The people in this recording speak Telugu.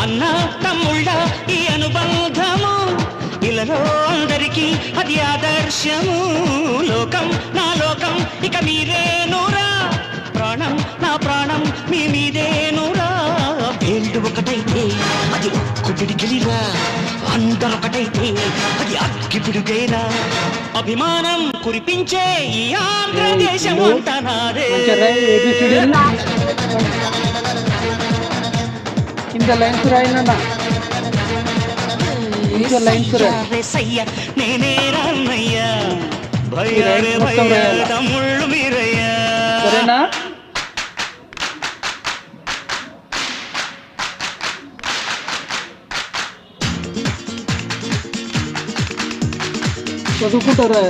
అన్న తమ్ముళ్ళ ఈ అనుబంధము ఇలలో అందరికీ అది ఆదర్శము. లోకం నా లోకం ఇక మీరే నూరా, ప్రాణం నా ప్రాణం మీ మీదే నూరా. వేళ్ళు ఒకటైతే అది ఉక్కు పిడికిలిరా, అందరొకటైతే అది అగ్గి పిడుగేరా. అభిమానం కురిపించే ఈ ఆంధ్రదేశం అంటనారే. ఇంత లైన్స్ రాయినా నేనే రామయ్యా, భయ్యారే భయ్యా తమ్ముళ్ళు మీరయ్యా. సరేనా? చదువుకుంటారా?